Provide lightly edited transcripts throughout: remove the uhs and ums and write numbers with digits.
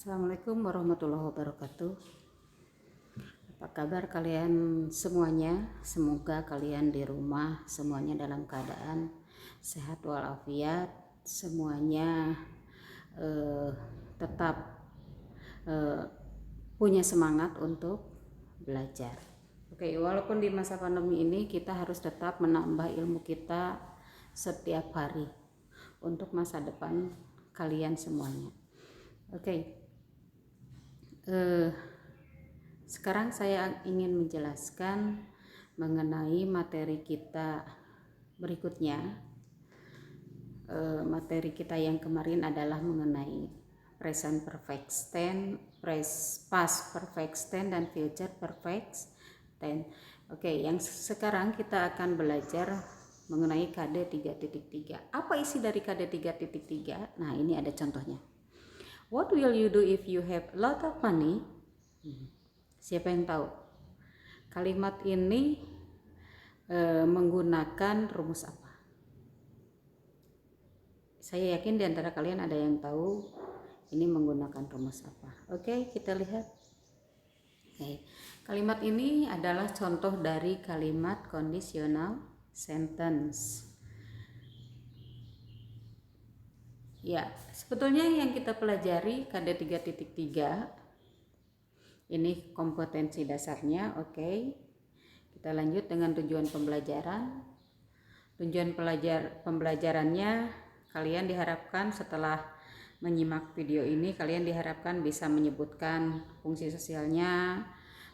Assalamualaikum warahmatullahi wabarakatuh. Apa kabar kalian semuanya? Semoga kalian di rumah semuanya dalam keadaan sehat walafiat. Semuanya tetap punya semangat untuk belajar. Oke, walaupun di masa pandemi ini kita harus tetap menambah ilmu kita setiap hari untuk masa depan kalian semuanya. Oke. Sekarang saya ingin menjelaskan mengenai materi kita berikutnya. Materi kita yang kemarin adalah mengenai present perfect tense, past perfect tense, dan future perfect tense. Oke, yang sekarang kita akan belajar mengenai KD 3.3. Apa isi dari KD 3.3? Nah, ini ada contohnya. What will you do if you have a lot of money? Siapa yang tahu? Kalimat ini menggunakan rumus apa? Saya yakin di antara kalian ada yang tahu ini menggunakan rumus apa. Oke, kita lihat. Oke. Kalimat ini adalah contoh dari kalimat conditional sentence. Ya, sebetulnya yang kita pelajari KD 3.3 ini kompetensi dasarnya. Oke. Kita lanjut dengan tujuan pembelajaran. Tujuan pembelajarannya, kalian diharapkan setelah menyimak video ini, kalian diharapkan bisa menyebutkan fungsi sosialnya,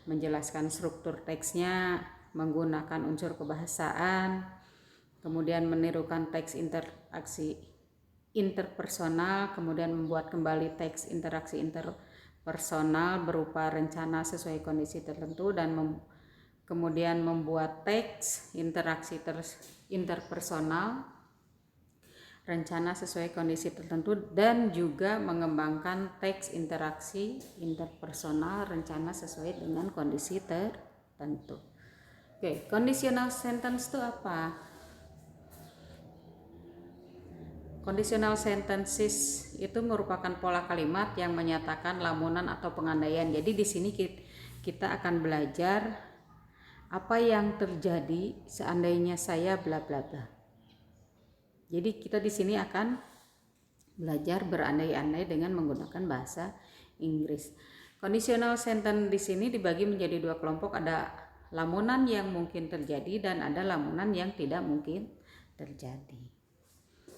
menjelaskan struktur teksnya, menggunakan unsur kebahasaan, kemudian menirukan teks interaksi interpersonal, kemudian membuat kembali teks interaksi interpersonal berupa rencana sesuai kondisi tertentu, dan kemudian membuat teks interaksi interpersonal rencana sesuai kondisi tertentu, dan juga mengembangkan teks interaksi interpersonal rencana sesuai dengan kondisi tertentu. Oke, conditional sentence itu apa? Conditional sentences itu merupakan pola kalimat yang menyatakan lamunan atau pengandaian. Jadi di sini kita akan belajar apa yang terjadi seandainya saya bla bla bla. Jadi kita di sini akan belajar berandai-andai dengan menggunakan bahasa Inggris. Conditional sentence di sini dibagi menjadi dua kelompok, ada lamunan yang mungkin terjadi dan ada lamunan yang tidak mungkin terjadi.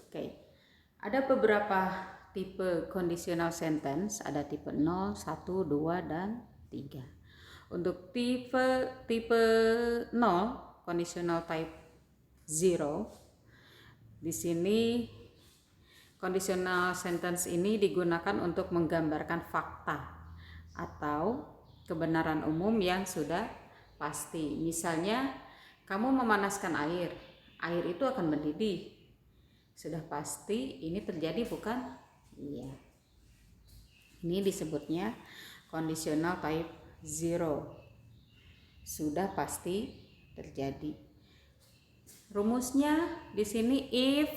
Oke. Ada beberapa tipe conditional sentence, ada tipe 0, 1, 2, dan 3. Untuk tipe 0, conditional type 0, di sini conditional sentence ini digunakan untuk menggambarkan fakta atau kebenaran umum yang sudah pasti. Misalnya, kamu memanaskan air, air itu akan mendidih. Sudah pasti ini terjadi, bukan? Iya. Ini disebutnya conditional type 0. Sudah pasti terjadi. Rumusnya di sini if,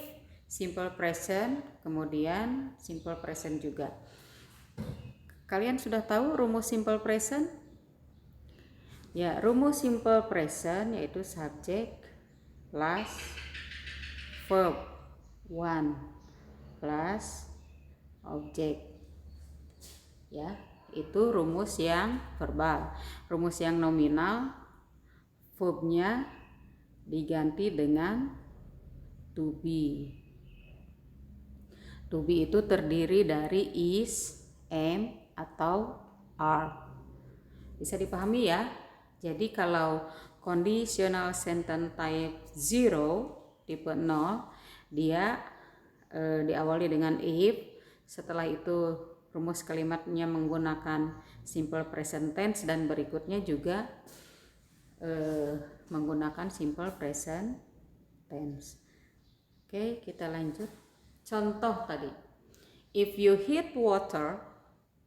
simple present, kemudian simple present juga. Kalian sudah tahu rumus simple present? Ya, rumus simple present yaitu subject plus verb 1 plus objek. Ya, itu rumus yang verbal. Rumus yang nominal, verbnya diganti dengan to be. To be itu terdiri dari is, am, atau are. Bisa dipahami ya? Jadi kalau conditional sentence type 0, tipe 0, dia diawali dengan if, setelah itu rumus kalimatnya menggunakan simple present tense, dan berikutnya juga menggunakan simple present tense. Oke, kita lanjut. Contoh tadi, if you heat water,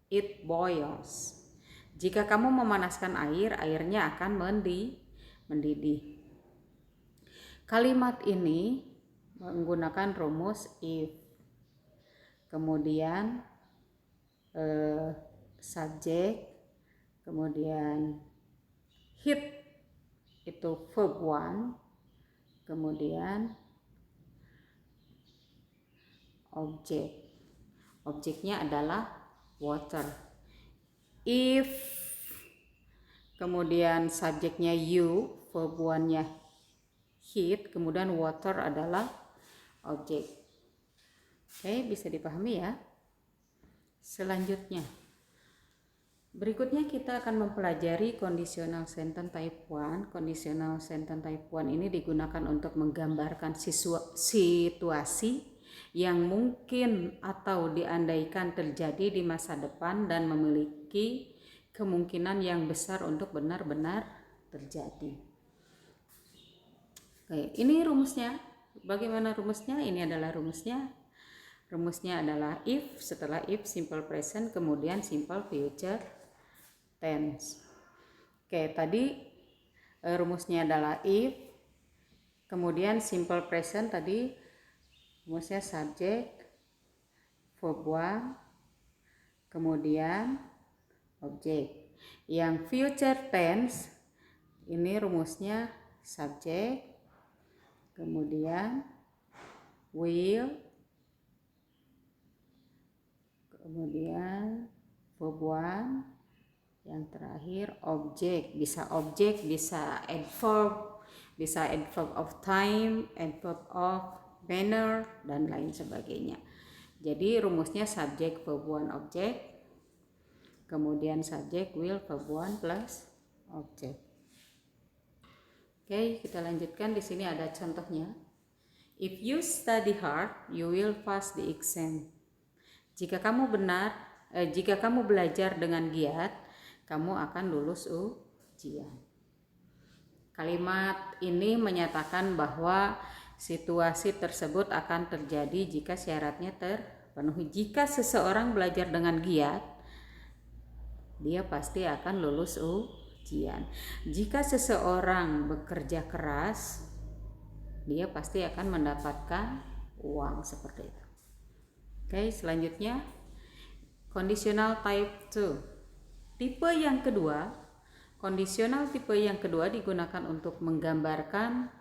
it boils. Jika kamu memanaskan air, airnya akan mendidih. Kalimat ini menggunakan rumus if. Kemudian subjek, kemudian hit itu verb 1, kemudian objeknya adalah water. If kemudian subjeknya you, verb 1-nya hit, kemudian water adalah objek. Oke, bisa dipahami ya. Selanjutnya, berikutnya kita akan mempelajari conditional sentence type 1. Conditional sentence type 1 ini digunakan untuk menggambarkan situasi yang mungkin atau diandaikan terjadi di masa depan dan memiliki kemungkinan yang besar untuk benar-benar terjadi. Oke, ini rumusnya. Bagaimana rumusnya? Ini adalah rumusnya. Rumusnya adalah if, setelah if simple present, kemudian simple future tense. Oke, tadi rumusnya adalah if, kemudian simple present tadi rumusnya subject, verb 1, kemudian objek. Yang future tense ini rumusnya subject, kemudian will, kemudian verb 1, yang terakhir objek. Bisa adverb, bisa adverb of time, adverb of manner, dan lain sebagainya. Jadi rumusnya subject, verb 1, objek, kemudian subject, will, verb 1 plus objek. Oke, kita lanjutkan. Di sini ada contohnya. If you study hard, you will pass the exam. Jika kamu belajar dengan giat, kamu akan lulus ujian. Kalimat ini menyatakan bahwa situasi tersebut akan terjadi jika syaratnya terpenuhi. Jika seseorang belajar dengan giat, dia pasti akan lulus ujian. Jika seseorang bekerja keras, dia pasti akan mendapatkan uang, seperti itu. Oke, selanjutnya conditional type 2. Tipe yang kedua, kondisional tipe yang kedua digunakan untuk menggambarkan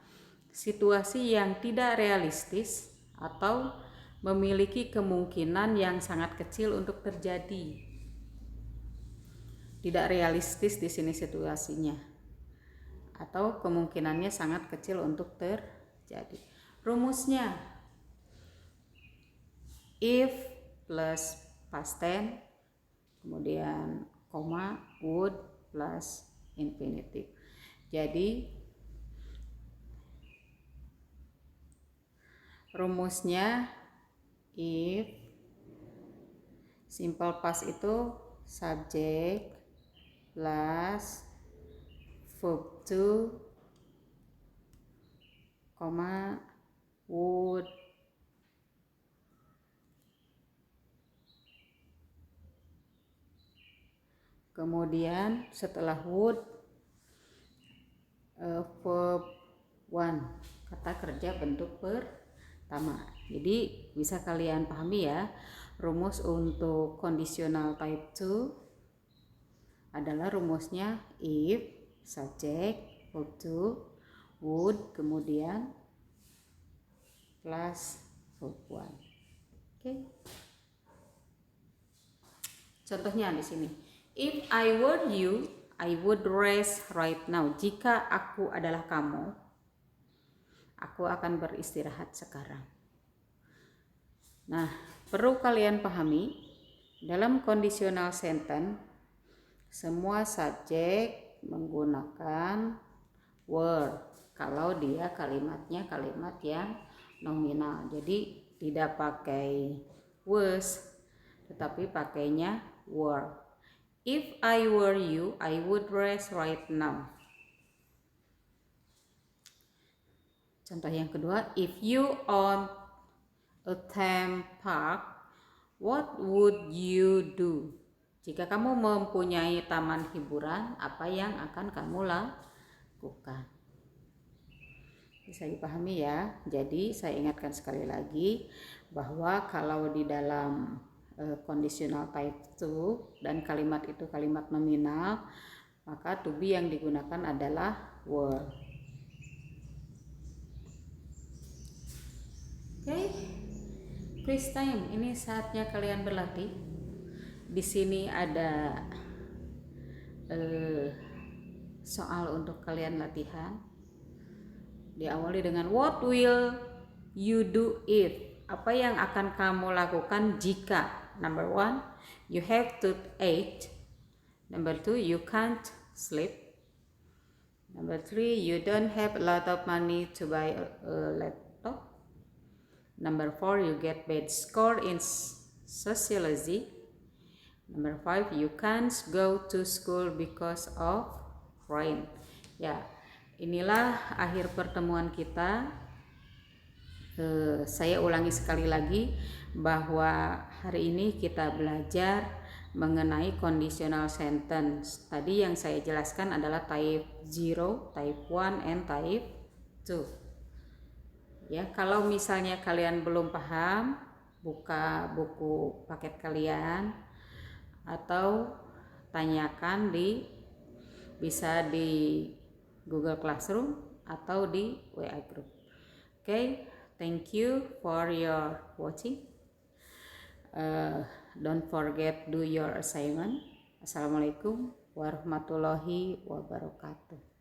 situasi yang tidak realistis atau memiliki kemungkinan yang sangat kecil untuk terjadi. Tidak realistis di sini situasinya, atau kemungkinannya sangat kecil untuk terjadi. Rumusnya if plus past tense, kemudian koma, would plus infinitive. Jadi rumusnya if simple past itu subject plus verb 2, koma, would kemudian setelah would verb 1, kata kerja bentuk pertama. Jadi bisa kalian pahami ya, rumus untuk conditional type 2 adalah rumusnya if subject verb 2 would kemudian plus verb 1. Oke. Contohnya di sini. If I were you, I would rest right now. Jika aku adalah kamu, aku akan beristirahat sekarang. Nah, perlu kalian pahami, dalam conditional sentence, semua subjek menggunakan were. Kalau dia kalimatnya kalimat yang nominal. Jadi tidak pakai was, tetapi pakainya were. If I were you, I would rest right now. Contoh yang kedua, if you own a theme park, what would you do? Jika kamu mempunyai taman hiburan, apa yang akan kamu lakukan? Bisa dipahami ya. Jadi saya ingatkan sekali lagi bahwa kalau di dalam conditional type to dan kalimat itu kalimat nominal, maka to be yang digunakan adalah were. Oke, quiz time. Ini saatnya kalian berlatih. Di sini ada soal untuk kalian latihan. Diawali dengan what will you do if? Apa yang akan kamu lakukan jika? Number 1, you have to eat. Number 2, you can't sleep. Number 3, you don't have a lot of money to buy a laptop. Number 4, you get bad score in sociology. Number 5, you can't go to school because of rain. Ya, inilah akhir pertemuan kita. Saya ulangi sekali lagi bahwa hari ini kita belajar mengenai conditional sentence. Tadi yang saya jelaskan adalah type 0, type 1, and type 2. Ya, kalau misalnya kalian belum paham, buka buku paket kalian atau tanyakan bisa di Google Classroom atau di WA group. Okay, thank you for your watching. Don't forget do your assignment. Assalamualaikum warahmatullahi wabarakatuh.